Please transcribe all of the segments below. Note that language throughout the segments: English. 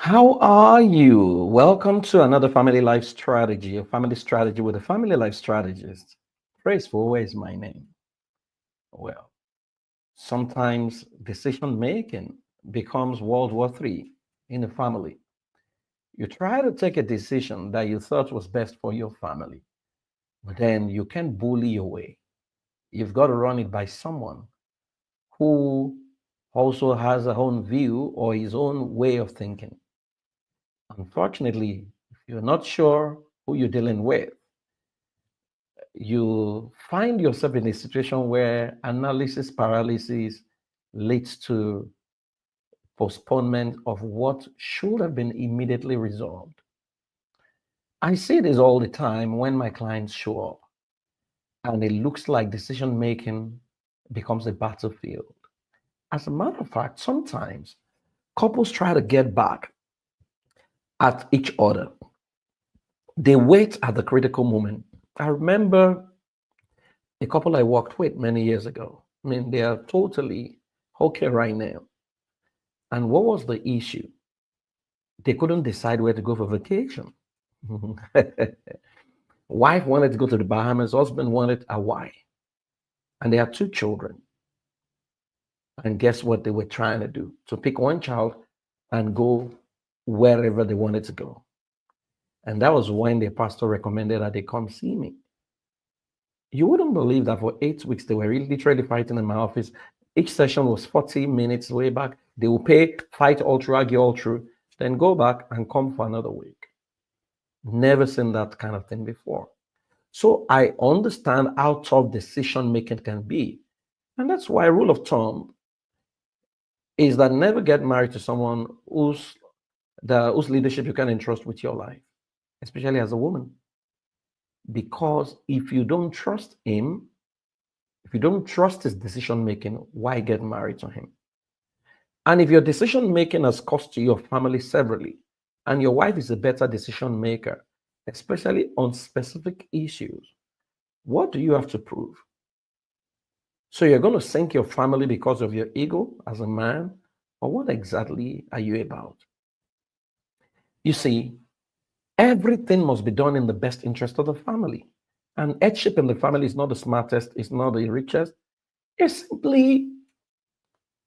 How are you? Welcome to another family life strategy, a family strategy with a family life strategist. Praiseful, where is my name? Well, sometimes decision making becomes World War III in a family. You try to take a decision that you thought was best for your family, but then you can't bully your way. You've got to run it by someone who also has a own view or his own way of thinking. Unfortunately, if you're not sure who you're dealing with, you find yourself in a situation where analysis paralysis leads to postponement of what should have been immediately resolved. I see this all the time when my clients show up and it looks like decision making becomes a battlefield. As a matter of fact, sometimes couples try to get back at each other. They wait at the critical moment. I remember a couple I worked with many years ago. I mean, they are totally okay right now. And what was the issue? They couldn't decide where to go for vacation. Wife wanted to go to the Bahamas, husband wanted Hawaii. And they had two children. And guess what they were trying to do? To pick one child and go wherever they wanted to go. And that was when the pastor recommended that they come see me. You wouldn't believe that for 8 weeks, they were really literally fighting in my office. Each session was 40 minutes way back. They will pay, fight all through, argue all through, then go back and come for another week. Never seen that kind of thing before. So I understand how tough decision making can be. And that's why a rule of thumb is that never get married to someone whose leadership you can entrust with your life, especially as a woman. Because if you don't trust him, if you don't trust his decision making, why get married to him? And if your decision making has cost you your family severally, and your wife is a better decision maker, especially on specific issues, what do you have to prove? So you're going to sink your family because of your ego as a man, or what exactly are you about? You see, everything must be done in the best interest of the family. And headship in the family is not the smartest, it's not the richest. It's simply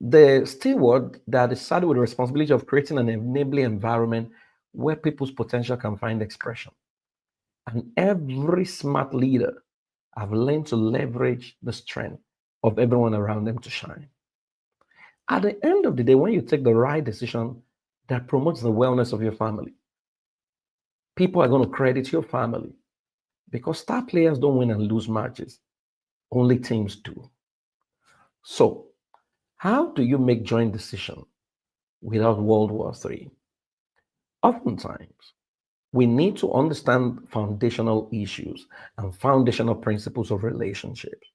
the steward that is saddled with the responsibility of creating an enabling environment where people's potential can find expression. And every smart leader have learned to leverage the strength of everyone around them to shine. At the end of the day, when you take the right decision that promotes the wellness of your family, people are going to credit your family because star players don't win and lose matches. Only teams do. So, how do you make joint decision without World War III? Oftentimes, we need to understand foundational issues and foundational principles of relationships.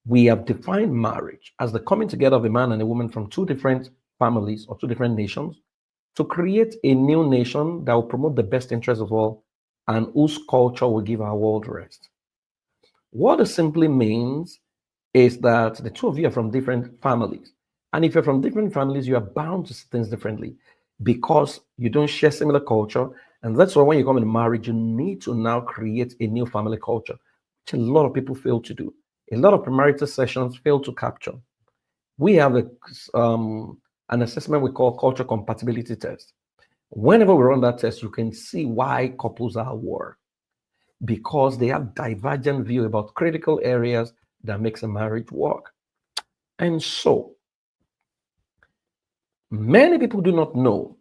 We have defined marriage as the coming together of a man and a woman from two different families or two different nations to create a new nation that will promote the best interests of all and whose culture will give our world rest. What it simply means is that the two of you are from different families. And if you're from different families, you are bound to see things differently because you don't share similar culture. And that's why when you come into marriage, you need to now create a new family culture, which a lot of people fail to do. A lot of premarital sessions fail to capture. We have an assessment we call culture compatibility test. Whenever we run that test, you can see why couples are at war because they have divergent view about critical areas that makes a marriage work. And so many people do not know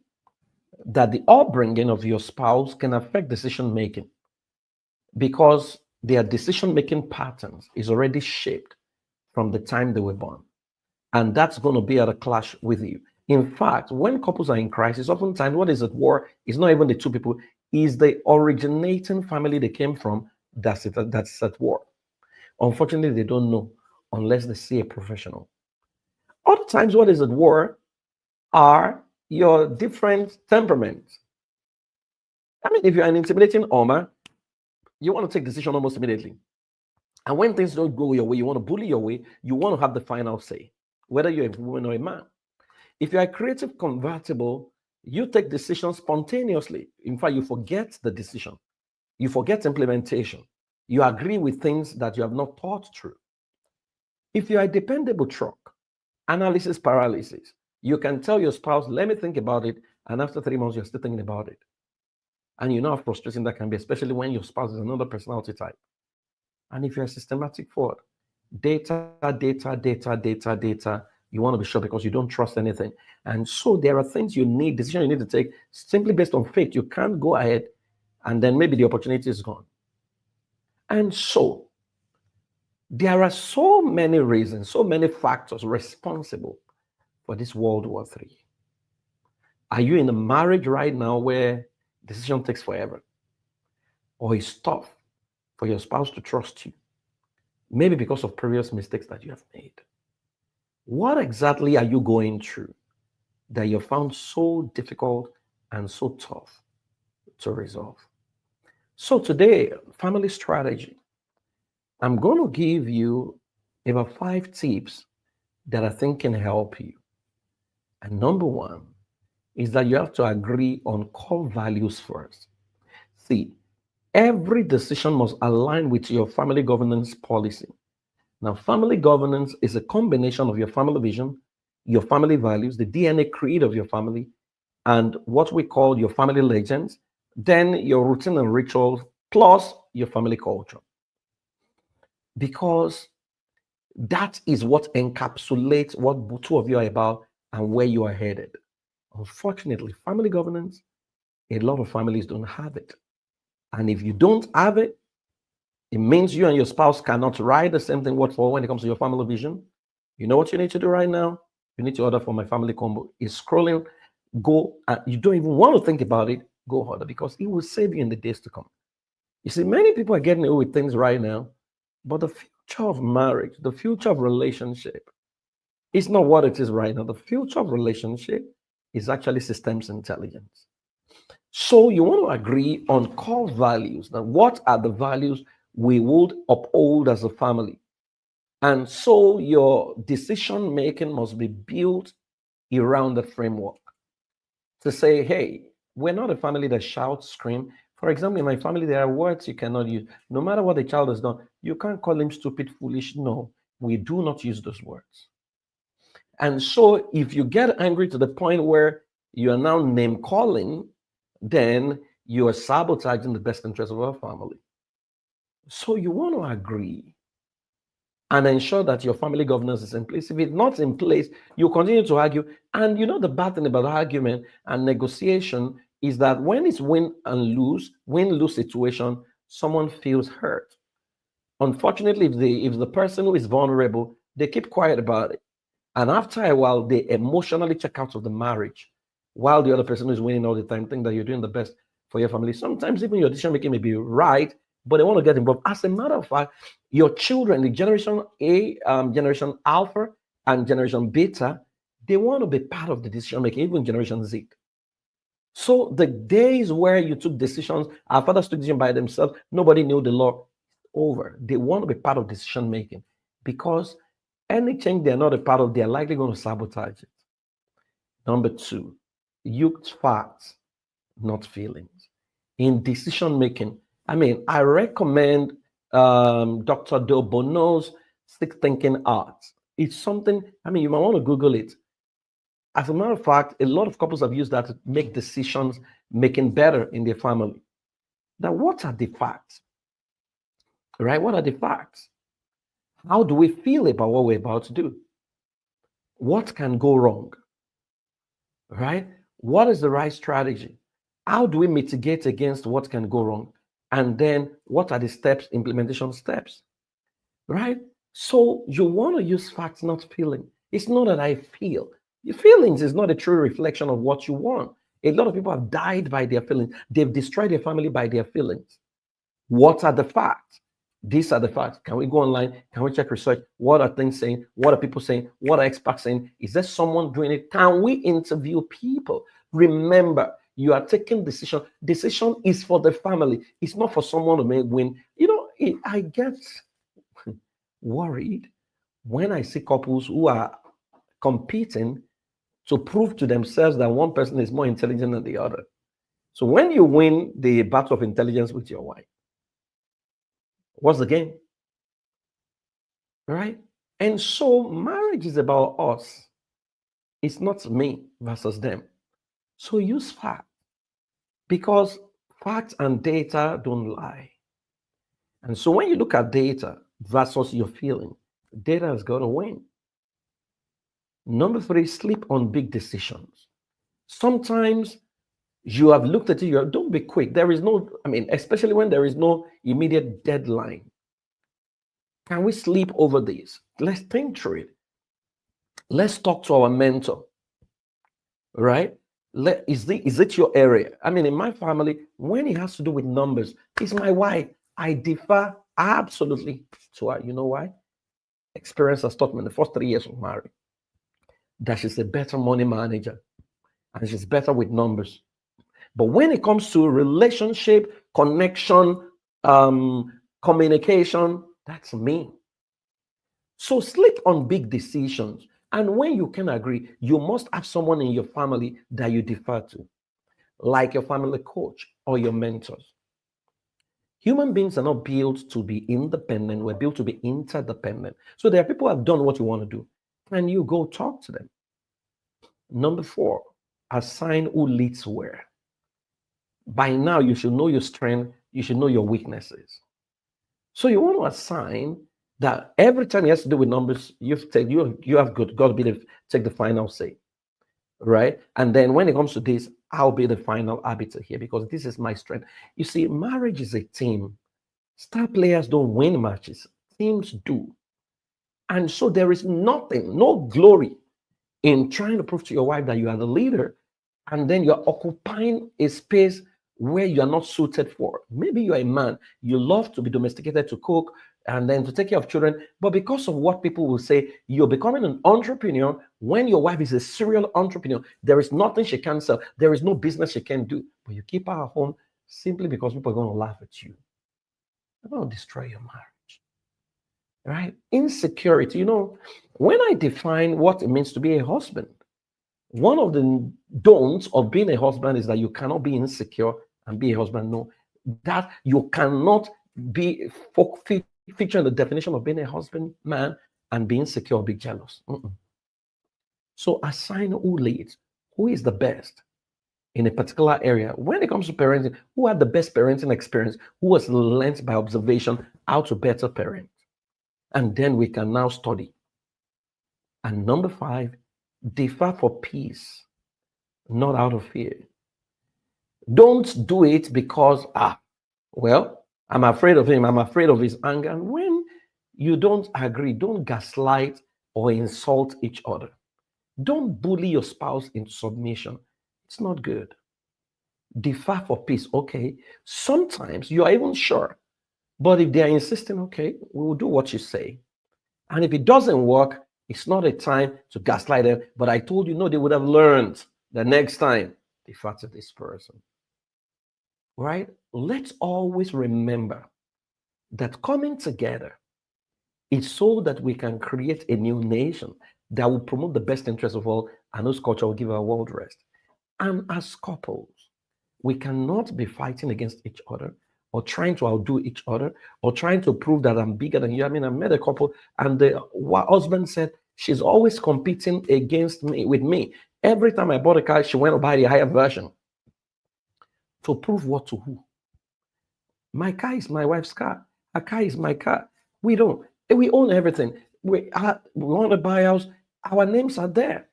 that the upbringing of your spouse can affect decision making because their decision making patterns is already shaped from the time they were born. And that's going to be at a clash with you. In fact, when couples are in crisis, oftentimes what is at war is not even the two people, is the originating family they came from that's at war. Unfortunately, they don't know unless they see a professional. Other times, what is at war are your different temperaments. I mean, if you're an intimidating Omar, you want to take decision almost immediately. And when things don't go your way, you want to bully your way, you want to have the final say, whether you're a woman or a man. If you're a creative convertible, You take decisions spontaneously. In fact, you forget the decision. You forget implementation. You agree with things that you have not thought through. If you are a dependable truck, analysis paralysis, you can tell your spouse, let me think about it. And after 3 months, you're still thinking about it. And you know how frustrating that can be, especially when your spouse is another personality type. And if you're a systematic forward, data, you want to be sure because you don't trust anything. And so there are things you need, decisions you need to take simply based on faith. You can't go ahead and then maybe the opportunity is gone. And so there are so many reasons, so many factors responsible for this World War III. Are you in a marriage right now where decision takes forever? Or it's tough for your spouse to trust you? Maybe because of previous mistakes that you have made. What exactly are you going through that you found so difficult and so tough to resolve? So today, family strategy. I'm going to give you about 5 tips that I think can help you. And number one is that you have to agree on core values first. See, every decision must align with your family governance policy. Now, family governance is a combination of your family vision, your family values, the DNA creed of your family, and what we call your family legends, then your routine and rituals, plus your family culture. Because that is what encapsulates what the two of you are about and where you are headed. Unfortunately, family governance, a lot of families don't have it. And if you don't have it, it means you and your spouse cannot write the same thing word for when it comes to your family vision. You know what you need to do right now? You need to order for my family combo. It's scrolling. Go. You don't even want to think about it. Go order because it will save you in the days to come. You see, many people are getting away with things right now, but the future of marriage, the future of relationship, is not what it is right now. The future of relationship is actually systems intelligence. So you want to agree on core values. Now, what are the values we would uphold as a family? And so your decision making must be built around the framework to say, hey, we're not a family that shouts, scream. For example, in my family, there are words you cannot use. No matter what the child has done, you can't call him stupid, foolish. No, we do not use those words. And so if you get angry to the point where you are now name calling, then you are sabotaging the best interest of our family. So you want to agree and ensure that your family governance is in place. If it's not in place, you continue to argue. And you know the bad thing about argument and negotiation is that when it's win lose situation, someone feels hurt. Unfortunately, if the person who is vulnerable, they keep quiet about it. And after a while, they emotionally check out of the marriage while the other person is winning all the time, think that you're doing the best for your family. Sometimes even your decision making may be right, but they want to get involved. As a matter of fact, your children, the generation A, generation Alpha, and generation Beta, they want to be part of the decision making, even generation Z. So the days where you took decisions, our fathers took decisions by themselves, nobody knew the law, over. They want to be part of decision making because any change they're not a part of, they're likely going to sabotage it. Number two, use facts, not feelings. In decision making, I recommend Dr. Del Bono's Six Thinking Arts. It's something, you might want to Google it. As a matter of fact, a lot of couples have used that to make decisions making better in their family. Now, what are the facts? Right? What are the facts? How do we feel about what we're about to do? What can go wrong? Right? What is the right strategy? How do we mitigate against what can go wrong? And then what are the steps, implementation steps? Right? So you want to use facts, not feeling. It's not that I feel. Your feelings is not a true reflection of what you want. A lot of people have died by their feelings. They've destroyed their family by their feelings. What are the facts? These are the facts. Can we go online? Can we check research? What are things saying? What are people saying? What are experts saying? Is there someone doing it? Can we interview people? Remember, you are taking decision. Decision is for the family. It's not for someone to make win. I get worried when I see couples who are competing to prove to themselves that one person is more intelligent than the other. So when you win the battle of intelligence with your wife, what's the game? Right? And so marriage is about us. It's not me versus them. So use fact, because facts and data don't lie. And so when you look at data versus your feeling, data has got to win. Number 3, sleep on big decisions. Sometimes you have looked at it, don't be quick. There is no, especially when there is no immediate deadline. Can we sleep over this? Let's think through it. Let's talk to our mentor, right? Is it your area? In my family, when it has to do with numbers, it's my wife. I differ absolutely to her. You know why? Experience has taught me in the first 3 years of marriage that she's a better money manager and she's better with numbers. But when it comes to relationship, connection, communication, that's me. So sleep on big decisions. And when you can agree, you must have someone in your family that you defer to, like your family coach or your mentors. Human beings are not built to be independent. We're built to be interdependent. So there are people who have done what you want to do, and you go talk to them. Number 4, assign who leads where. By now, you should know your strength. You should know your weaknesses. So you want to assign that every time it has to do with numbers, you have got to take the final say, right? And then when it comes to this, I'll be the final arbiter here because this is my strength. You see, marriage is a team. Star players don't win matches. Teams do. And so there is nothing, no glory in trying to prove to your wife that you are the leader, and then you're occupying a space where you are not suited for. Maybe you're a man, you love to be domesticated, to cook, and then to take care of children. But because of what people will say, you're becoming an entrepreneur when your wife is a serial entrepreneur. There is nothing she can sell. There is no business she can do. But you keep her at home simply because people are going to laugh at you. They're going to destroy your marriage. Right? Insecurity. When I define what it means to be a husband, one of the don'ts of being a husband is that you cannot be insecure and be a husband. No, that you cannot be featuring the definition of being a husband, man, and being insecure or be jealous. So assign who leads, who is the best in a particular area. When it comes to parenting, who had the best parenting experience, who has learned by observation how to better parent. And then we can now study. And number 5, defer for peace, not out of fear. Don't do it because, I'm afraid of him, I'm afraid of his anger. And when you don't agree, don't gaslight or insult each other. Don't bully your spouse into submission. It's not good. Defer for peace. Okay, sometimes you are even sure, but if they are insisting, okay, we will do what you say. And if it doesn't work, it's not a time to gaslight them. But I told you, no, they would have learned the next time. Defer to this person. Right? Let's always remember that coming together is so that we can create a new nation that will promote the best interests of all, and whose culture will give our world rest. And as couples, we cannot be fighting against each other or trying to outdo each other or trying to prove that I'm bigger than you. I met a couple and the husband said, she's always competing against me, with me. Every time I bought a car, she went to buy the higher version. To prove what to who? My car is my wife's car. Her car is my car. We own everything. We want to buy a house. Our names are there.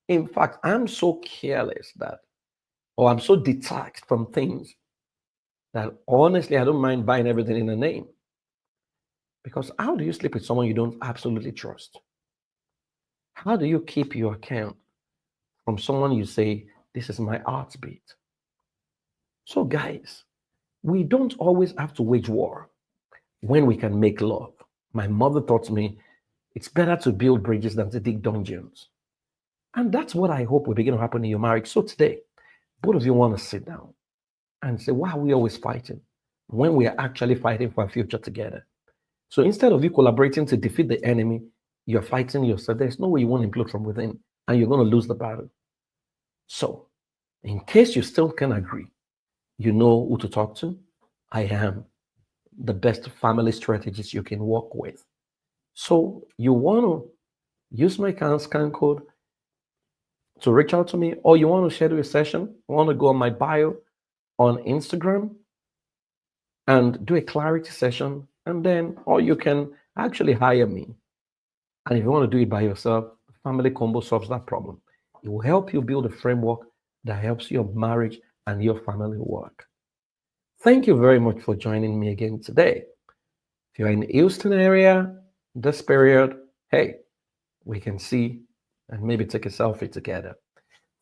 In fact, I'm so careless or I'm so detached from things that honestly, I don't mind buying everything in a name. Because how do you sleep with someone you don't absolutely trust? How do you keep your account from someone you say, this is my heartbeat? So guys, we don't always have to wage war when we can make love. My mother taught me it's better to build bridges than to dig dungeons. And that's what I hope will begin to happen in your marriage. So today, both of you want to sit down and say, why are we always fighting when we are actually fighting for a future together? So instead of you collaborating to defeat the enemy, you're fighting yourself. There's no way you won't implode from within, and you're going to lose the battle. So, in case you still can agree, you know who to talk to. I am the best family strategist you can work with. So, you want to use my scan code to reach out to me, or you want to schedule a session, you want to go on my bio on Instagram and do a clarity session, and then, or you can actually hire me. And if you want to do it by yourself, Family Combo solves that problem. It will help you build a framework that helps your marriage and your family work. Thank you very much for joining me again today. If you're in the Houston area this period, hey, we can see and maybe take a selfie together.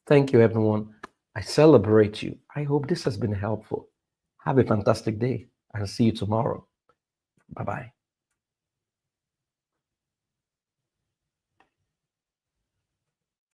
Thank you, everyone. I celebrate you. I hope this has been helpful. Have a fantastic day and see you tomorrow. Bye bye.